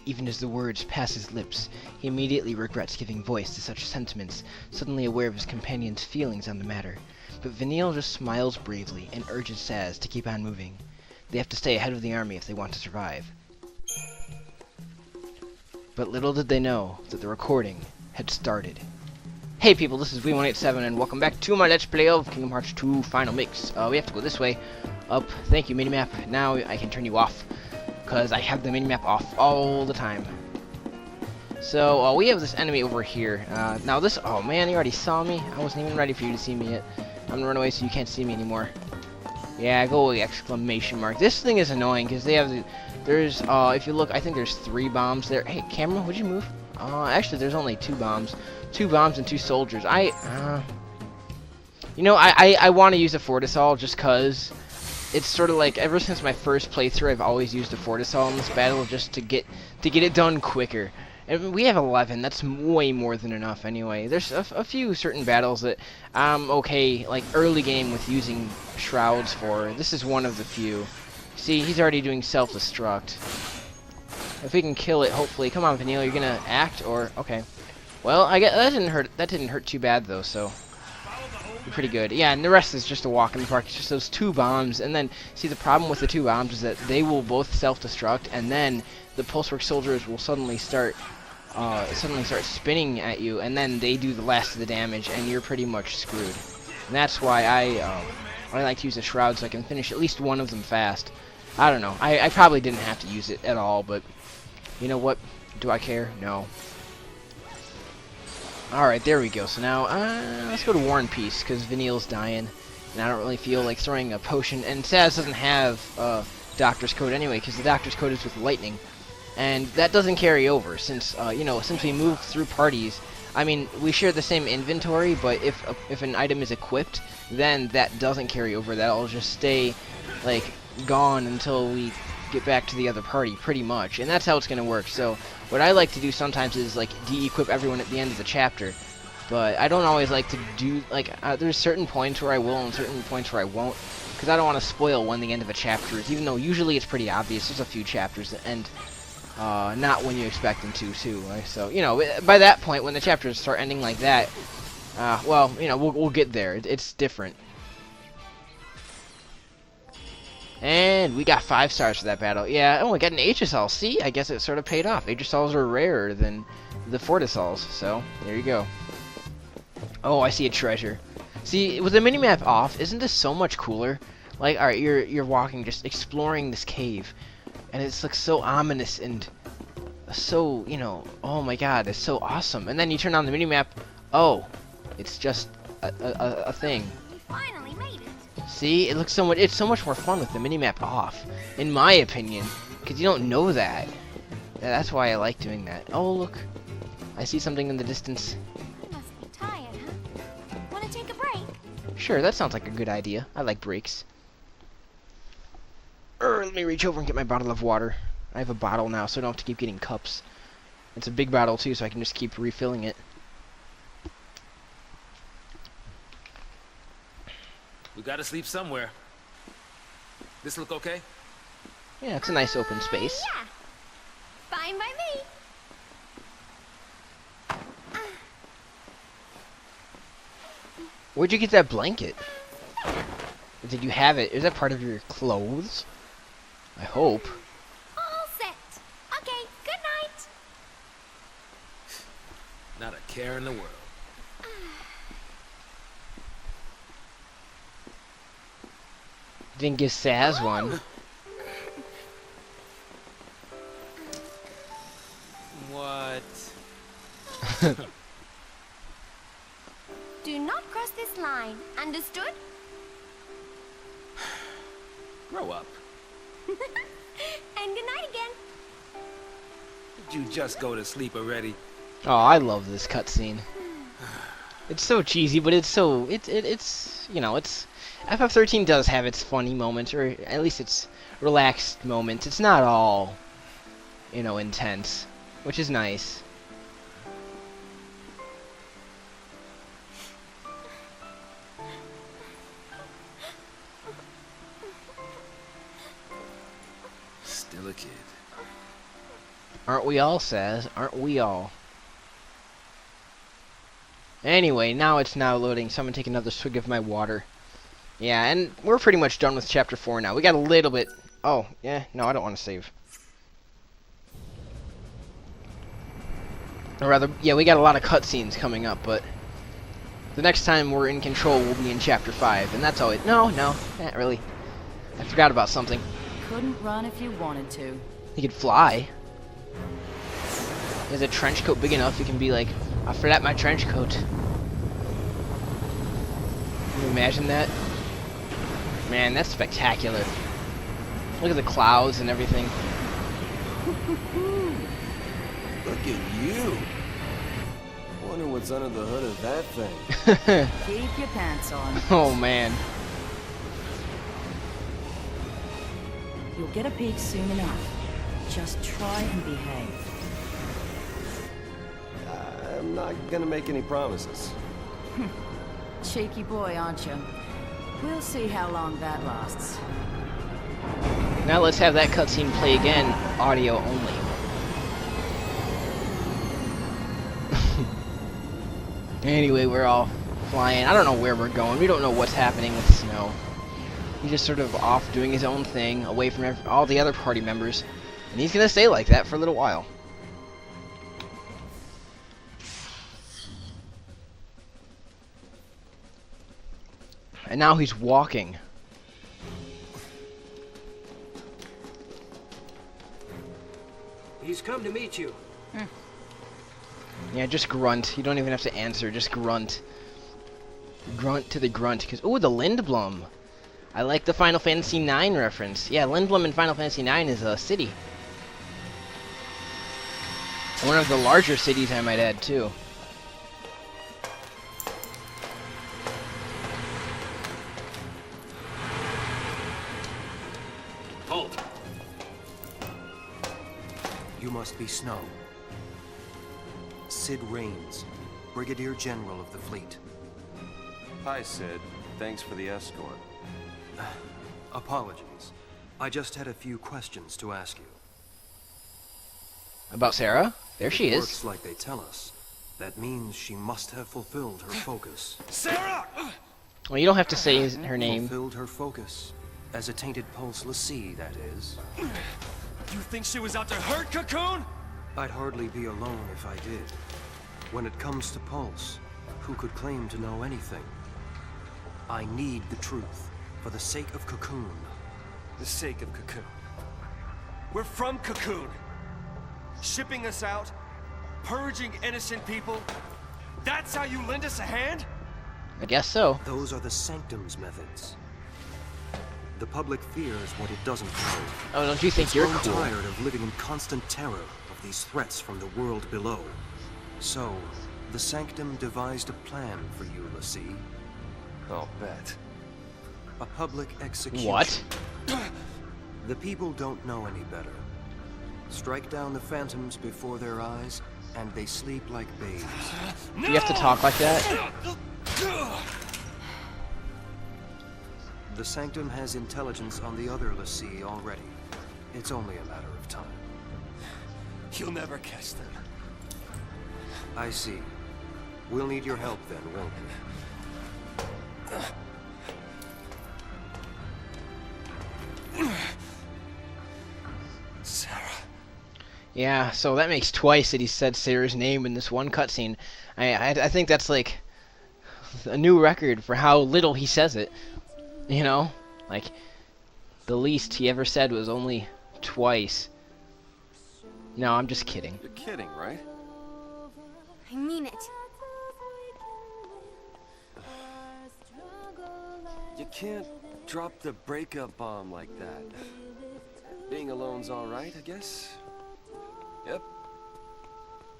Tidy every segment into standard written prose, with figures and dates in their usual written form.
even as the words pass his lips. He immediately regrets giving voice to such sentiments, suddenly aware of his companion's feelings on the matter. But Vanille just smiles bravely and urges Saz to keep on moving. They have to stay ahead of the army if they want to survive. But little did they know that the recording had started. Hey people, this is XIII and welcome back to my Let's Play of Kingdom Hearts 2 Final Mix. We have to go this way. Up. Thank you, minimap. Now I can turn you off, because I have the minimap off all the time. So, we have this enemy over here. Now this... Oh man, you already saw me? I wasn't even ready for you to see me yet. I'm gonna run away so you can't see me anymore. Yeah, go away, exclamation mark. This thing is annoying, because they have the... There's, if you look, I think there's 3 bombs there. Hey, camera, would you move? Actually, there's only 2 bombs. 2 bombs and 2 soldiers. You know, I want to use a Fortisol just because it's sort of like, ever since my first playthrough, I've always used a Fortisol in this battle just to get it done quicker. And we have 11. That's way more than enough anyway. There's a few certain battles that I'm okay, like early game with using shrouds for. This is one of the few. See, he's already doing self-destruct. If we can kill it, hopefully. Come on, Vanille, you're gonna act, or okay. Well, I guess that didn't hurt. That didn't hurt too bad though, so pretty good. Yeah, and the rest is just a walk in the park. It's just those 2 bombs, and then see the problem with the 2 bombs is that they will both self-destruct, and then the pulsework soldiers will suddenly start spinning at you, and then they do the last of the damage, and you're pretty much screwed. And that's why I like to use a shroud so I can finish at least one of them fast. I don't know. I probably didn't have to use it at all, but you know what? Do I care? No. Alright, there we go. So now, let's go to War and Peace, because Vanille's dying, and I don't really feel like throwing a potion. And Saz doesn't have Doctor's Code anyway, because the Doctor's Code is with Lightning. And that doesn't carry over, since, you know, since we move through parties. I mean, we share the same inventory, but if an item is equipped, then that doesn't carry over. That'll just stay, like, gone until we get back to the other party, pretty much. And that's how it's going to work. So what I like to do sometimes is, like, de-equip everyone at the end of the chapter. But I don't always like to do, like, there's certain points where I will and certain points where I won't. Because I don't want to spoil when the end of a chapter is, even though usually it's pretty obvious. There's a few chapters that end not when you expect them to, too. Right? So, you know, by that point, when the chapters start ending like that, well, you know, we'll get there. It's different. And we got 5 stars for that battle. Yeah, oh, we got an HSL. See, I guess it sort of paid off. HSLs are rarer than the Fortisols, so there you go. Oh, I see a treasure. See, with the minimap off, isn't this so much cooler? Like, alright, you're walking, just exploring this cave, and it looks so ominous and so, you know, oh my god, it's so awesome. And then you turn on the minimap, oh, it's just a thing. Finally made it. See, it looks so much. It's so much more fun with the minimap off, in my opinion, because you don't know that. That's why I like doing that. Oh, look, I see something in the distance. You must be tired, huh? Want to take a break? Sure, that sounds like a good idea. I like breaks. Let me reach over and get my bottle of water. I have a bottle now, so I don't have to keep getting cups. It's a big bottle too, so I can just keep refilling it. We gotta sleep somewhere. This look okay? Yeah, it's a nice open space. Yeah. Fine by me. Where'd you get that blanket? Or did you have it? Is that part of your clothes? I hope. All set. Okay, good night. Not a care in the world. Didn't give Saz one. What? Do not cross this line. Understood? Grow up. And good night again. Did you just go to sleep already? Oh, I love this cutscene. It's so cheesy, but it's so it's you know, it's FF13 does have its funny moments, or at least its relaxed moments. It's not all, you know, intense, which is nice. Still a kid. Aren't we all, Saz? Aren't we all? Anyway, now it's now loading, so I'm gonna take another swig of my water. Yeah, and we're pretty much done with Chapter 4 now. We got a little bit... Oh, yeah, no, I don't want to save. Or rather, yeah, we got a lot of cutscenes coming up, but... The next time we're in control will be in Chapter 5, and that's always... No, not really. I forgot about something. Couldn't run if you wanted to. He could fly. Is a trench coat big enough? You can be like, I forgot my trench coat. Can you imagine that? Man, that's spectacular. Look at the clouds and everything. Look at you. Wonder what's under the hood of that thing. Keep your pants on. Oh man. You'll get a peek soon enough. Just try and behave. I'm not gonna make any promises. Cheeky boy, aren't you? We'll see how long that lasts. Now let's have that cutscene play again, audio only. Anyway, we're all flying. I don't know where we're going. We don't know what's happening with Snow. He's just sort of off doing his own thing, away from all the other party members. And he's gonna stay like that for a little while. And now he's walking. He's come to meet you. Yeah, just grunt. You don't even have to answer, just grunt. Grunt to the grunt. Because, ooh, the Lindblom. I like the Final Fantasy IX reference. Yeah, Lindblom in Final Fantasy IX is a city. One of the larger cities, I might add, too. Halt! You must be Snow. Sid Raines, Brigadier General of the fleet. Hi, Sid. Thanks for the escort. Apologies. I just had a few questions to ask you. About Sarah? There she is. Works like they tell us. That means she must have fulfilled her focus. Sarah! Well, you don't have to say her name. Fulfilled her focus. As a tainted pulse Lotsa, that is. You think she was out to hurt Cocoon? I'd hardly be alone if I did. When it comes to Pulse, who could claim to know anything? I need the truth, for the sake of Cocoon. The sake of Cocoon. We're from Cocoon. Shipping us out, purging innocent people. That's how you lend us a hand? I guess so. Those are the Sanctum's methods. The public fears what it doesn't know. Oh, don't you think you're grown cool? tired of living in constant terror of these threats from the world below. So, the Sanctum devised a plan for you, Lotsa. I'll bet. A public execution. What? The people don't know any better. Strike down the phantoms before their eyes, and they sleep like babes. Do you have to talk like that? The Sanctum has intelligence on the other Lotsa already. It's only a matter of time. You'll never catch them. I see. We'll need your help then, won't we? Sarah. Yeah, so that makes twice that he said Sarah's name in this one cutscene. I think that's like a new record for how little he says it. You know? Like, the least he ever said was only twice. No, I'm just kidding. You're kidding, right? I mean it. You can't drop the breakup bomb like that. Being alone's all right, I guess. Yep.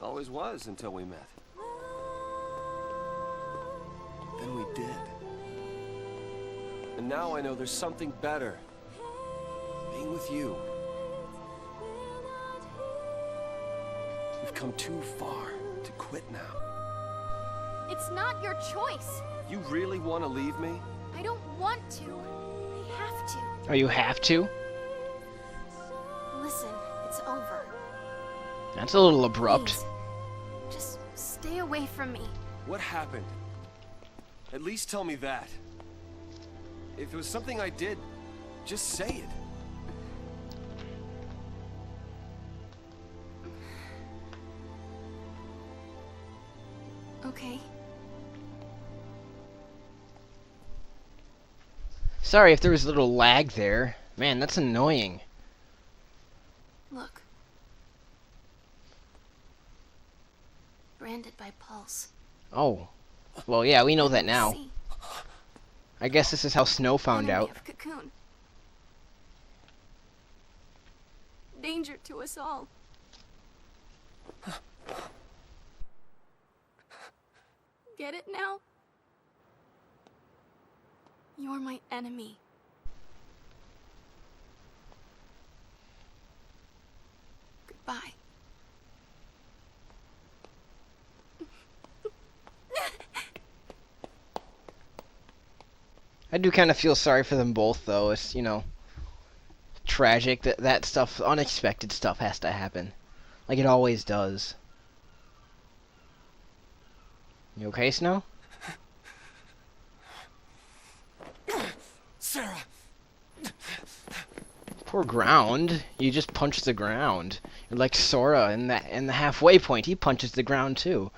Always was until we met. Then we did. And now I know there's something better. Being with you. We've come too far to quit now. It's not your choice. You really want to leave me? I don't want to. I have to. Oh, you have to? Listen, it's over. That's a little abrupt. Please. Just stay away from me. What happened? At least tell me that. If it was something I did, just say it. Okay. Sorry if there was a little lag there. Man, that's annoying. Look. Branded by Pulse. Oh. Well, yeah, we know that now. See. I guess this is how Snow found Enemy out. of Cocoon. Danger to us all. Get it now? You're my enemy. Goodbye. I do kind of feel sorry for them both, though. It's, you know, tragic that that stuff, unexpected stuff has to happen. Like it always does. You okay, Snow? Sarah! Poor ground. You just punched the ground. You're like Sora in the halfway point. He punches the ground too.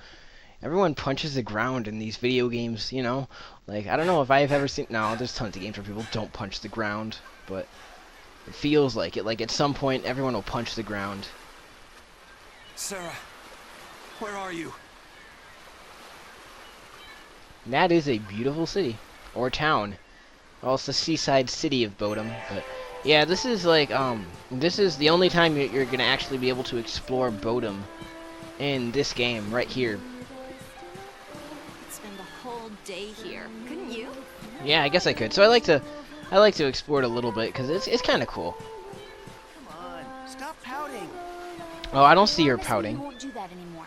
Everyone punches the ground in these video games, you know? Like, I don't know if I've ever seen... No, there's tons of games where people don't punch the ground, but it feels like it. Like, at some point, everyone will punch the ground. Sarah, where are you? And that is a beautiful city. Or town. Well, it's the seaside city of Bodom, but... Yeah, this is like, this is the only time you're gonna actually be able to explore Bodom in this game, right here. Spend a whole day here, couldn't you? Yeah, I guess I could. So I like to explore it a little bit because it's kind of cool. Come on, stop pouting. Oh, I don't see her Promise me pouting. You won't do that anymore.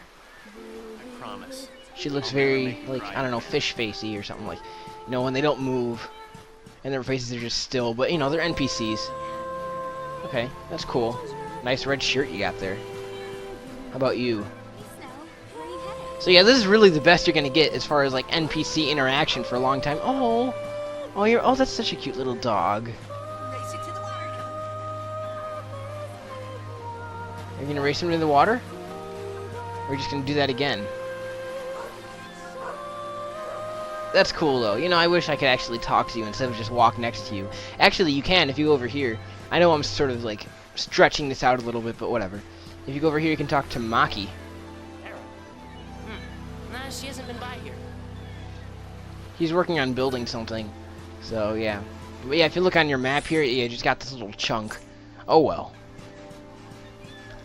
I promise. She looks very like, I don't know, fish facey or something, like, you know, when they don't move and their faces are just still, but you know, they're NPCs. Okay, that's cool. Nice red shirt you got there. How about you? Snow, where are you headed? So yeah, this is really the best you're gonna get as far as like NPC interaction for a long time. Oh, oh, that's such a cute little dog. Race it to the water. Are you gonna race him into the water? Or are you just gonna do that again? That's cool though. You know, I wish I could actually talk to you instead of just walk next to you. Actually, you can if you go over here. I know I'm sort of like stretching this out a little bit, but whatever. If you go over here, you can talk to Maki. Nah, she hasn't been by here. He's working on building something. So, yeah. But yeah, if you look on your map here, you just got this little chunk. Oh well.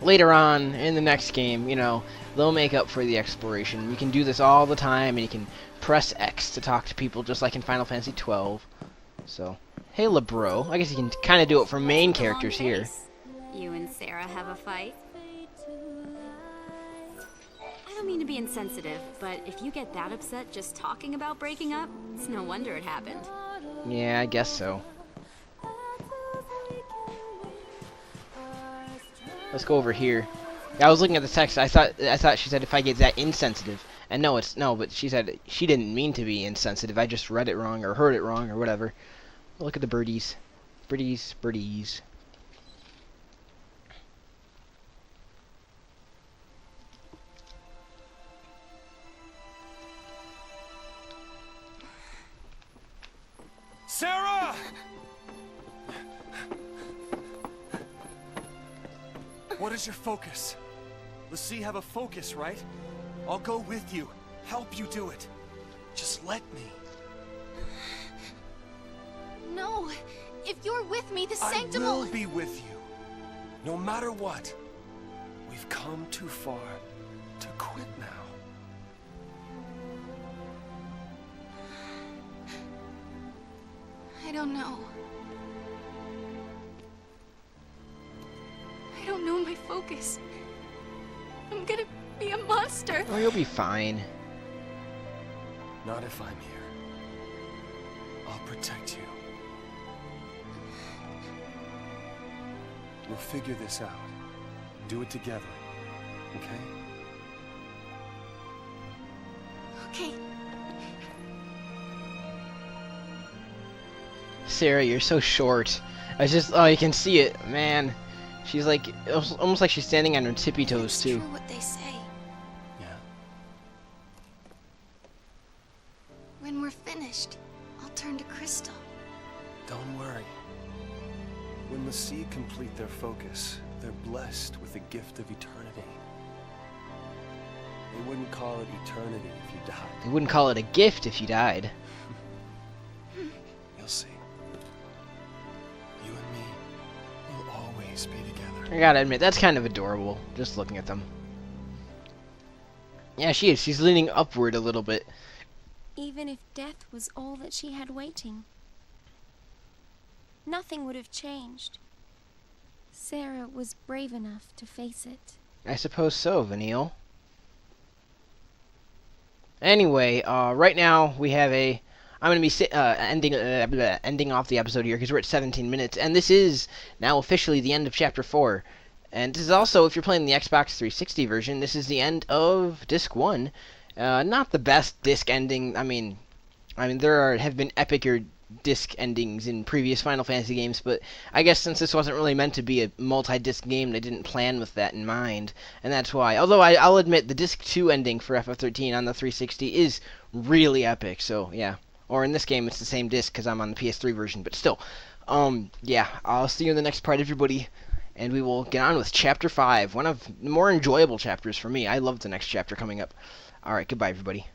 Later on, in the next game, you know, they'll make up for the exploration. You can do this all the time, and you can press X to talk to people, just like in Final Fantasy XII. So, hey, LeBro. I guess you can kind of do it for main characters here. You and Sarah have a fight? I don't mean to be insensitive, but if you get that upset just talking about breaking up, it's no wonder it happened. Yeah, I guess so. Let's go over here. Yeah, I was looking at the text. I thought she said if I get that insensitive. And no, but she said she didn't mean to be insensitive. I just read it wrong or heard it wrong or whatever. Look at the birdies. Birdies. Sarah! What is your focus? Let's see, have a focus, right? I'll go with you, help you do it. Just let me. No! If you're with me, the I sanctum will be with you. No matter what. We've come too far to quit now. I don't know. I don't know my focus. I'm gonna be a monster. Oh, you'll be fine. Not if I'm here. I'll protect you. We'll figure this out. Do it together. okay? Okay. Sarah, you're so short. I just, oh, you can see it, man. She's like, almost like she's standing on her tippy toes It's too. true what they say. Yeah. When we're finished, I'll turn to crystal. Don't worry. When the Sea complete their focus, they're blessed with the gift of eternity. They wouldn't call it eternity if you died. They wouldn't call it a gift if you died. You'll see. You and me will always be together. I gotta admit, that's kind of adorable, just looking at them. Yeah, she is. She's leaning upward a little bit. Even if death was all that she had waiting, nothing would have changed. Sarah was brave enough to face it. I suppose so, Vanille. Anyway, right now we have a... I'm going to be ending off the episode here because we're at 17 minutes, and this is now officially the end of Chapter 4. And this is also, if you're playing the Xbox 360 version, this is the end of Disc 1. Not the best disc ending. I mean there have been epicer disc endings in previous Final Fantasy games, but I guess since this wasn't really meant to be a multi-disc game, they didn't plan with that in mind, and that's why. Although I'll admit the Disc 2 ending for FF13 on the 360 is really epic, so yeah. Or in this game, it's the same disc because I'm on the PS3 version, but still. Yeah, I'll see you in the next part, everybody, and we will get on with Chapter 5, one of the more enjoyable chapters for me. I love the next chapter coming up. Alright, goodbye, everybody.